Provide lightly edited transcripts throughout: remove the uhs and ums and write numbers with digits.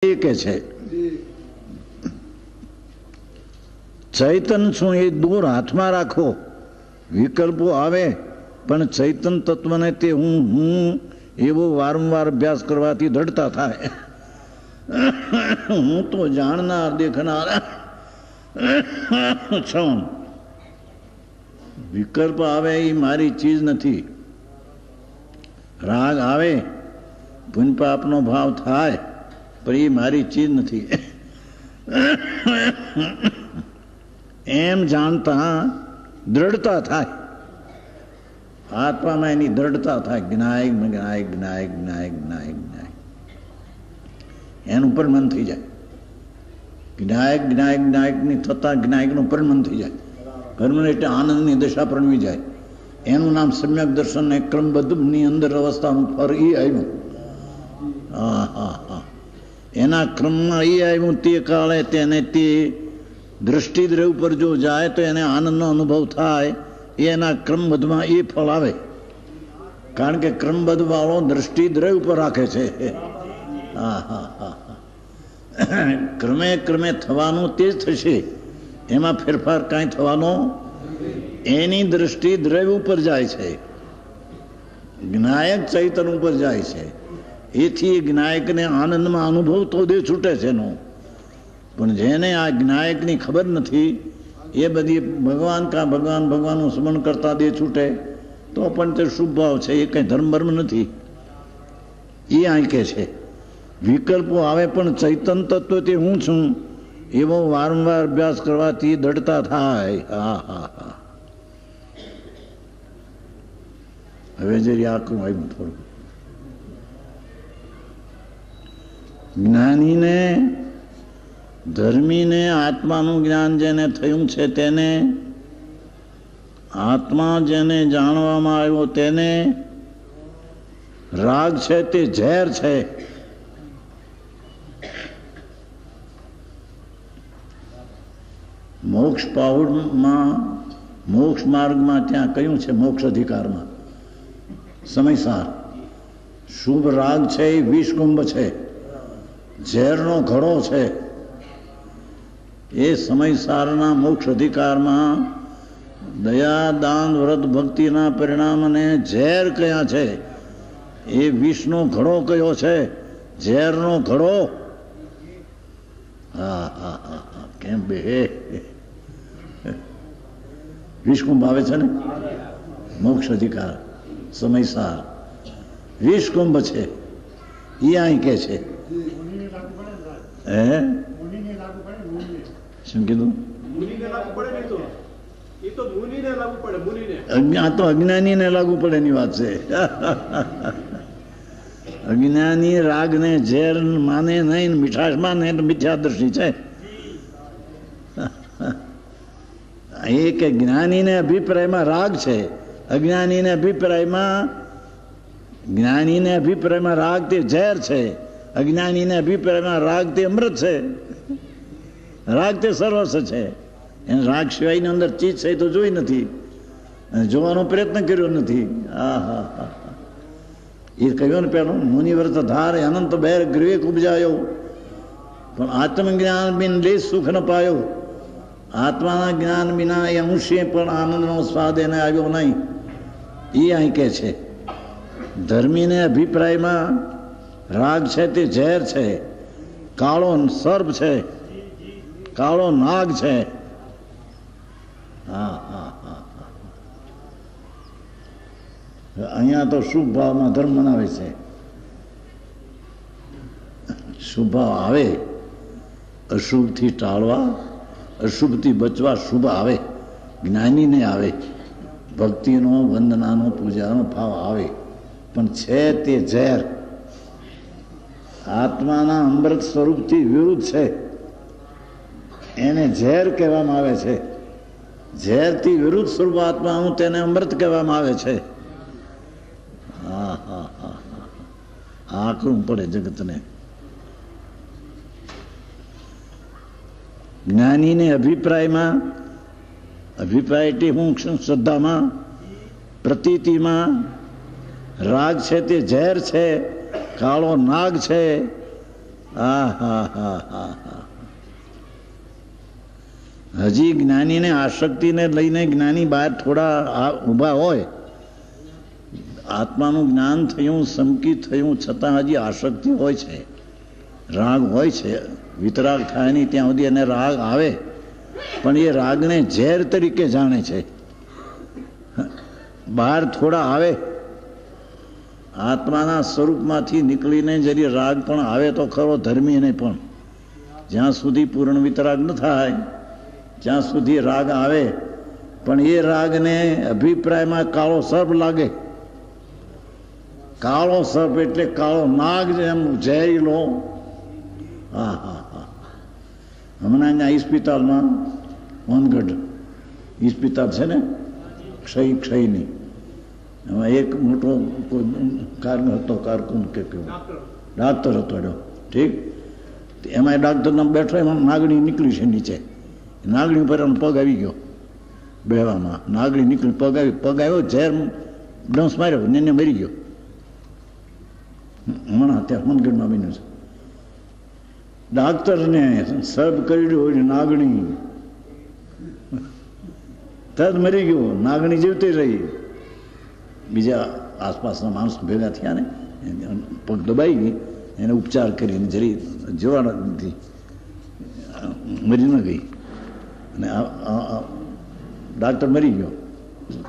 કે છે ચૈતન છું એ દૂર હાથમાં રાખો, વિકલ્પો આવે પણ ચૈતન તત્વને તે હું એવો વારંવાર અભ્યાસ કરવાથી દૃઢતા થાય. હું તો જાણનાર દેખનાર છું, વિકલ્પ આવે એ મારી ચીજ નથી. રાગ આવે પુણ્ય પાપનો ભાવ થાય પણ એ મારી ચીજ નથી. એમ જાણતા દ્રઢતા થાય, આત્મામાં એની દ્રઢતા થાય. જ્ઞાયક જ્ઞાયક જ્ઞાયક જ્ઞાયક જ્ઞાયક જ્ઞાયક એનું પરમન થઈ જાય. જ્ઞાયક જ્ઞાયક જ્ઞાયકની થતા જ્ઞાયકનું પરમન થઈ જાય. પરમન એટલે આનંદની દશા પ્રણવી જાય. એનું નામ સમ્યક દર્શન ને ક્રમબદ્ધની અંદર અવસ્થાનું ફર એ આવ્યું. હા હા હા, એના ક્રમમાં એ આવ્યું. તે કાળે તેને તે દ્રષ્ટિદ્રય ઉપર જો જાય તો એને આનંદનો અનુભવ થાય. એના ક્રમબદ્ધમાં એ ફળ આવે, કારણ કે ક્રમબદ્ધ વાળો દ્રષ્ટિદ્રય ઉપર રાખે છે. હા હા હા, ક્રમે ક્રમે થવાનું તે જ થશે, એમાં ફેરફાર કાંઈ થવાનો. એની દ્રષ્ટિ દ્રવ્ય ઉપર જાય છે, જ્ઞાયક ચૈતન ઉપર જાય છે. એથી જ્ઞાયકને આનંદમાં અનુભવ તો દે છૂટે છે એનો. પણ જેને આ જ્ઞાયકની ખબર નથી, એ બધી ભગવાન કા ભગવાન ભગવાનનું સ્મરણ કરતા દે છૂટે તો પણ તે શુભ ભાવ છે, એ કંઈ ધર્મ નથી. એ આંકે છે વિકલ્પો આવે પણ ચૈતન તત્વ તે હું છું એવો વારંવાર અભ્યાસ કરવાથી દૃઢતા થાય. હા હા હા, હવે જરી આખું આવ્યું થોડું. જ્ઞાનીને ધર્મીને આત્માનું જ્ઞાન જેને થયું છે તેને, આત્મા જેને જાણવામાં આવ્યો તેને રાગ છે તે ઝેર છે. મોક્ષ પાઉડમાં, મોક્ષ માર્ગમાં ત્યાં કયું છે, મોક્ષ અધિકારમાં સમયસાર શુભ રાગ છે એ વિષકુંભ છે, ઝેરનો ઘડો છે. એ સમયસારના મોક્ષ અધિકારમાં દયા દાન વ્રત ભક્તિના પરિણામને ઝેર કયા છે. એ વિષનો ઘડો કયો છે, ઝેરનો ઘડો. હા હા હા હા, કેમ બે વિષકુંભ આવે છે ને, મોક્ષ અધિકાર સમયસાર વિષકુંભ છે. એ અહીં કે છે હે શું કીધું? આ તો અજ્ઞાનીને લાગુ પડે એની વાત છે. અજ્ઞાની રાગને ઝેર માને નહીં, મીઠાશ માને તો મિથ્યાદર્શી છે. એ કે જ્ઞાનીને અભિપ્રાયમાં રાગ છે, અજ્ઞાનીને અભિપ્રાયમાં રાગ તે ઝેર છે, અજ્ઞાનીને અભિપ્રાયમાં રાગ તે અમૃત છે. રાગ તે સર્વસ્વ છે. એને રાગ સિવાયની અંદર ચીજ છે તો જોઈ નથી અને જોવાનો પ્રયત્ન કર્યો નથી. હા હા હા, એ કહ્યું ને પેલું, મુનિવ્રત ધાર અનંત બહેર ગ્રીવેક ઉપજાયો પણ આત્મજ્ઞાન બિન લેશ સુખ ન પાયો. આત્માના જ્ઞાન વિના એ અંશે પણ આનંદનો સ્વાદ એને આવ્યો નહીં. એ અહીં કે છે ધર્મીને અભિપ્રાયમાં રાગ છે તે ઝેર છે, કાળો સર્પ છે, કાળો નાગ છે. હા હા હા, અહીંયા તો શુભ ભાવમાં ધર્મ મનાવે છે. શુભ ભાવ આવે, અશુભથી ટાળવા, અશુભથી બચવા શુભ આવે. જ્ઞાનીને આવે, ભક્તિનો વંદનાનો પૂજાનો ભાવ આવે, પણ છે તે ઝેર, આત્માના અમૃત સ્વરૂપથી વિરુદ્ધ છે. એને ઝેર કહેવામાં આવે છે. ઝેરથી વિરુદ્ધ સ્વરૂપ આત્માનું તેને અમૃત કહેવામાં આવે છે. હા હા હા હા, આકરું પડે જગતને. જ્ઞાનીને અભિપ્રાયમાં, અભિપ્રાય એટલે હું શ્રદ્ધામાં, પ્રતીતિમાં રાગ છે તે ઝેર છે, કાળો નાગ છે. હા હા હા હા હા. હજી જ્ઞાનીને આસક્તિને લઈને જ્ઞાની બહાર થોડા ઊભા હોય, આત્માનું જ્ઞાન થયું, સમકી થયું, છતાં હજી આસક્તિ હોય છે, રાગ હોય છે. વિતરાગ થાય નહીં ત્યાં સુધી એને રાગ આવે, પણ એ રાગને ઝેર તરીકે જાણે છે. બહાર થોડા આવે, આત્માના સ્વરૂપમાંથી નીકળીને જરી રાગ પણ આવે તો ખરો, ધર્મીને પણ. જ્યાં સુધી પૂર્ણ વિતરાગ ન થાય ત્યાં સુધી રાગ આવે, પણ એ રાગને અભિપ્રાયમાં કાળો સર્પ લાગે. કાળો સર્પ એટલે કાળો નાગ જેમ ઝેરીલો. હા હા હા. હમણાં અહીંયા ઇસ્પિતાલમાં વનગઢ ઇસ્પિતાલ છે ને, ક્ષયની, એમાં એક મોટો હતો, કારકુન કે કેવો ડાક્ટર હતો એનો, ઠીક. એમાં ડાક્ટર બેઠો, એમાં નાગણી નીકળી છે નીચે. નાગણી ઉપર એનો પગ આવી ગયો બેવામાં. નાગણી નીકળી, પગ આવ્યો, ઝેર ડંસ માર્યો, એને મરી ગયો. હમણાં ત્યાં હોનગઢમાં બન્યું છે. ડાક્ટરને સર્પ કરી હોય નાગણી, તરત મરી ગયો. નાગણી જીવતી રહી. બીજા આસપાસના માણસો ભેગા થયા ને, પગ દબાઈ ગઈ, એને ઉપચાર કરીને જરી જોવા નથી, મરી ન ગઈ. અને ડાક્ટર મરી ગયો.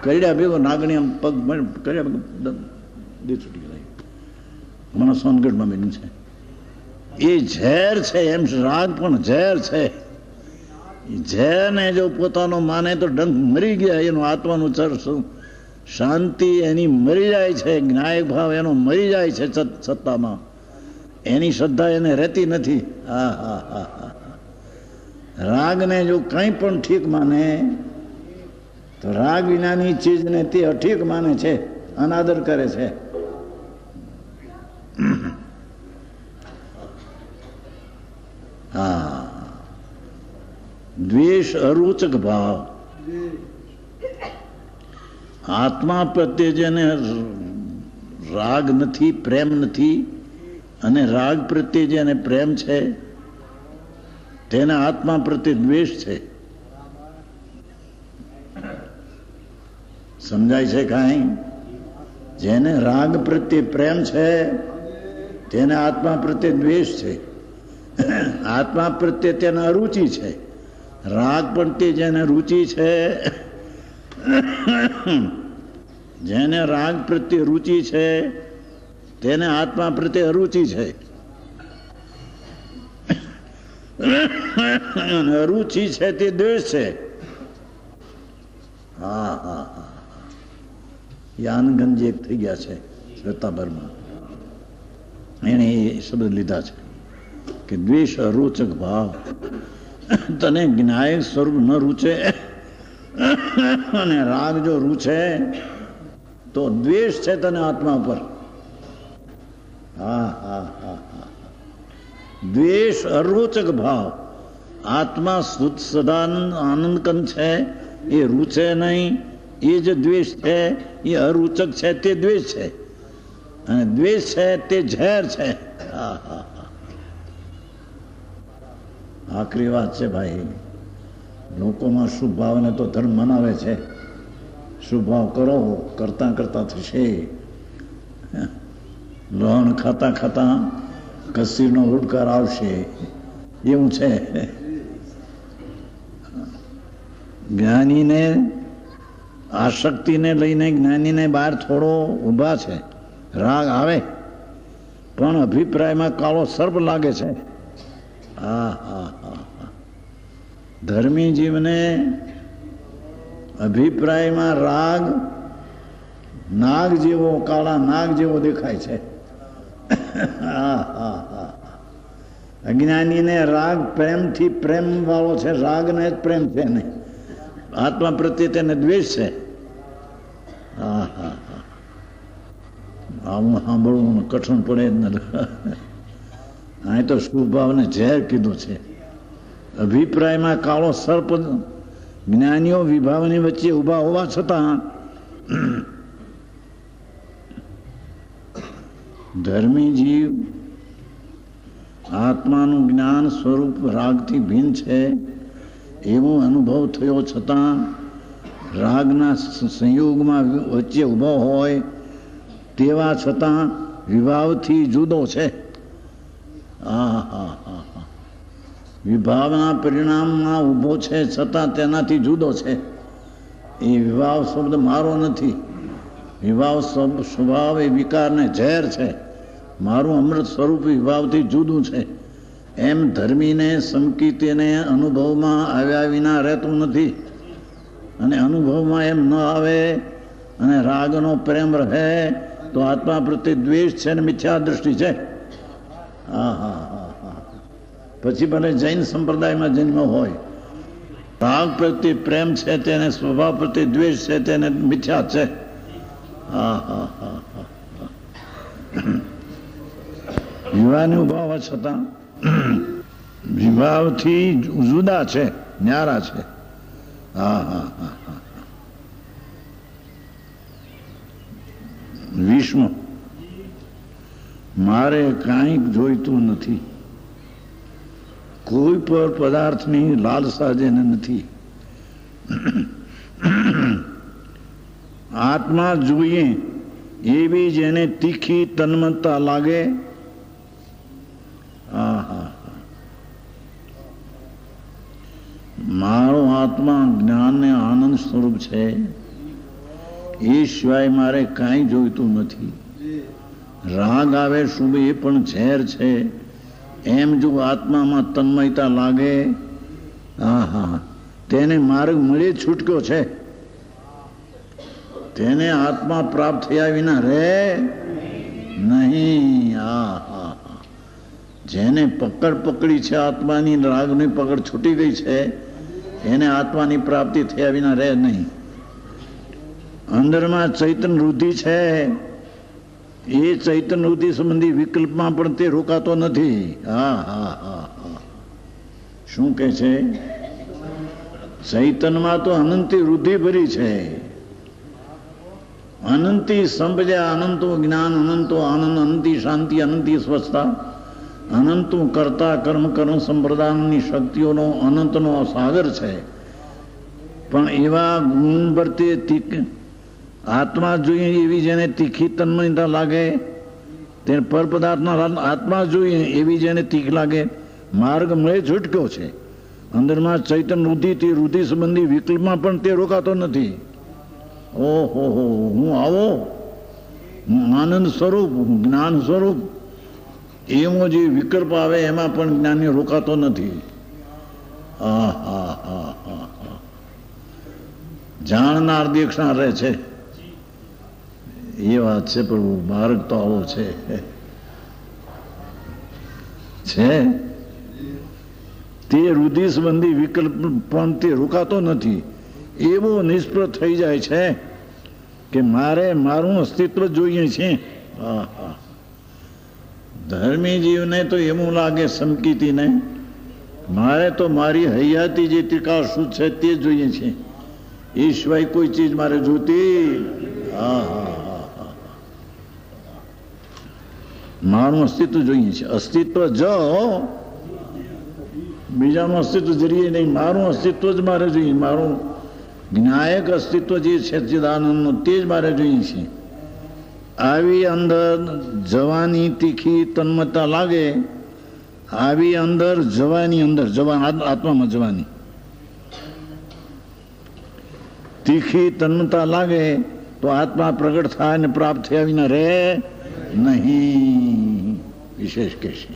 કરડ્યા ભેગો નાગણી આમ પગ કર્યા દે છૂટી ગઈ. મને સોનગઢમાં બન્યું છે. એ ઝેર છે, એમ રાગ પણ ઝેર છે. ઝેરને જો પોતાનો માને તો ડંક મરી ગયા. એનું આત્માનું શાંતિ એની મરી જાય છે, જ્ઞાયક ભાવ એનો મરી જાય છે સત્તામાં. એની શ્રદ્ધા એને રહેતી નથી. હા હા હા હા. રાગને જો કંઈ પણ ઠીક માને તો રાગ વિનાની ચીજને તે અઠીક માને છે, અનાદર કરે છે. હા. દ્વેષ અરુચક ભાવ. આત્મા પ્રત્યે જેને રાગ નથી, પ્રેમ નથી, અને રાગ પ્રત્યે જેને પ્રેમ છે તેને આત્મા પ્રત્યે દ્વેષ છે. સમજાય છે કાંઈ? જેને રાગ પ્રત્યે પ્રેમ છે તેને આત્મા પ્રત્યે દ્વેષ છે. આત્મા પ્રત્યે તેને અરુચિ છે. રાગ પ્રત્યે જેને રુચિ છે, જેને રાગ પ્રત્યે રુચિ છે તેને આત્મા પ્રત્યે અરુચિ છે. અરુચિ છે તે દ્વેષ છે. હા હા હા. યાનગંજ એક થઈ ગયા છે શ્વેતાંબરમાં, એને એ શબ્દ લીધા છે કે દ્વેષ અરુચક ભાવ. તને જ્ઞાયક સ્વરૂપ ન રૂચે અને રાગ જો રૂચે તો દ્વેષ છે તને આત્મા પર. હા હા હા હા. દ્વેષ અરોચક ભાવ. આત્મા શુદ્ધ સદાનંદ આનંદકંદ છે, એ રૂચે નહીં. એ જે દ્વેષ છે એ અરૂચક છે, તે દ્વેષ છે. અને દ્વેષ છે તે ઝેર છે. હા હા હા. આખરી વાત છે ભાઈ. લોકોમાં શુભ ભાવને તો ધર્મ મનાવે છે. શુભ ભાવ કરો, કરતા કરતા થશે. લણ ખાતા ખાતા કસીરનો ઉડકાર આવશે, એવું છે. જ્ઞાનીને આસક્તિને લઈને જ્ઞાનીને બહાર થોડો ઊભા છે. રાગ આવે પણ અભિપ્રાયમાં કાળો સર્પ લાગે છે. હા હા હા. ધર્મી જીવને અભિપ્રાયમાં રાગ નાગ જેવો, કાળા નાગ જેવો દેખાય છે. હા હા હા. અજ્ઞાનીને રાગ પ્રેમથી પ્રેમ વાળો છે, રાગને જ પ્રેમ છે નહીં. આત્મા પ્રત્યે તેને દ્વેષ છે. હા હા હા. આવું સાંભળવું કઠણ પડે જ નથી. અહીં તો શુભાવને ઝેર કીધું છે. અભિપ્રાયમાં કાળો સર્પ. જ્ઞાનીઓ વિભાવની વચ્ચે ઊભા હોવા છતાં ધર્મી જીવ આત્માનું જ્ઞાન સ્વરૂપ રાગથી ભિન્ન છે એવો અનુભવ થયો છતાં રાગના સંયોગમાં વચ્ચે ઊભો હોય તેવા છતાં વિભાવથી જુદો છે. વિભાવના પરિણામમાં ઊભો છે છતાં તેનાથી જુદો છે. એ વિભાવ શબ્દ મારો નથી. વિભાવ સ્વભાવ એ વિકારને ઝેર છે. મારું અમૃત સ્વરૂપ વિભાવથી જુદું છે. એમ ધર્મીને સંકિતને અનુભવમાં આવ્યા વિના રહેતું નથી. અને અનુભવમાં એમ ન આવે અને રાગનો પ્રેમ રહે તો આત્મા પ્રત્યે દ્વેષ છે ને મિથ્યા દૃષ્ટિ છે. પછી ભલે જૈન સંપ્રદાયમાં જન્મ હોય, રાગ પ્રત્યે પ્રેમ છે તેને સ્વભાવ પ્રત્યે દ્વેષ છે તેને મિથ્યા છે. વિવાહને ઉભા હોવા છતાં વિભાવથી જુદા છે, ન્યારા છે. વિશ્વ મારે કાંઈક જોઈતું નથી. કોઈ પણ પદાર્થની લાલસા જેને નથી. આત્મા જોઈએ એવી જેને તીખી તન્મયતા લાગે. મારો આત્મા જ્ઞાન ને આનંદ સ્વરૂપ છે. એ સિવાય મારે કાંઈ જોઈતું નથી. રાગ આવે શુભ એ પણ ઝેર છે. એમ જો આત્મામાં તન્મયતા લાગે, તેને માર્ગ મળે છૂટક્યો છે. તેને આત્મા પ્રાપ્ત થયા વિના રહે નહીં. જેને પકડ પકડી છે આત્માની, રાગની પકડ છૂટી ગઈ છે, એને આત્માની પ્રાપ્તિ થયા વિના રહે નહીં. અંદરમાં ચૈતન્ય વૃદ્ધિ છે. એ ચૈતન્ય વૃદ્ધિ સંબંધી વિકલ્પમાં પણ તે રોકાતો નથી. શું કે છે? ચૈતન્યમાં તો અનંતી વૃદ્ધિ ભરી છે. અનંતી સંપજ્યા, અનંતો જ્ઞાન, અનંતો આનંદ, અનંતી શાંતિ, અનંતી સ્વચ્છતા, અનંતું કરતા કર્મ સંપ્રદાનની શક્તિઓનો અનંતનો સાગર છે. પણ એવા ગુણ પ્રત્યે આત્મા જોઈએ એવી જેને તીખી તન્મયતા લાગે, તે પર પદાર્થના આત્મા જોઈએ એવી જેને તીખ લાગે, માર્ગ મળે છૂટક્યો છે. અંદરમાં ચૈતન્ય વૃદ્ધિ, તે વૃદ્ધિ સંબંધી વિકલ્પમાં પણ તે રોકાતો નથી. ઓહો, હું આવો, હું આનંદ સ્વરૂપ, હું જ્ઞાન સ્વરૂપ, એવો જે વિકલ્પ આવે એમાં પણ જ્ઞાની રોકાતો નથી. જાણનાર દેખનાર રહે છે. એ વાત છે પ્રભુ, માર્ગ તો આવો છે. તે વૃદ્ધિ સંબંધી વિકલ્પ પણ તે રોકાતો નથી. એવો નિષ્ફળ થઈ જાય છે કે મારે મારું અસ્તિત્વ જોઈએ છે. ધર્મી જીવને તો એવું લાગે, સંકિતીને, મારે તો મારી હૈયાતી જે ત્રિકાળ છે તે જોઈએ છે. એ સિવાય કોઈ ચીજ મારે જોતી. મારું અસ્તિત્વ જોઈએ છે. અસ્તિત્વ જ, બીજાનું અસ્તિત્વ જરીએ નહીં. મારું અસ્તિત્વ જ મારે જોઈએ. મારું જ્ઞાયક અસ્તિત્વ જે છે ચિદાનંદનું, તે જ મારે જોઈએ છે. આવી અંદર જવાની તીખી તન્મયતા લાગે, આવી અંદર જવાની, અંદર આત્મામાં જવાની તીખી તન્મયતા લાગે તો આત્મા પ્રગટ થાય ને પ્રાપ્ત થયા વિના રહે નહીં. વિશેષ કહેશે.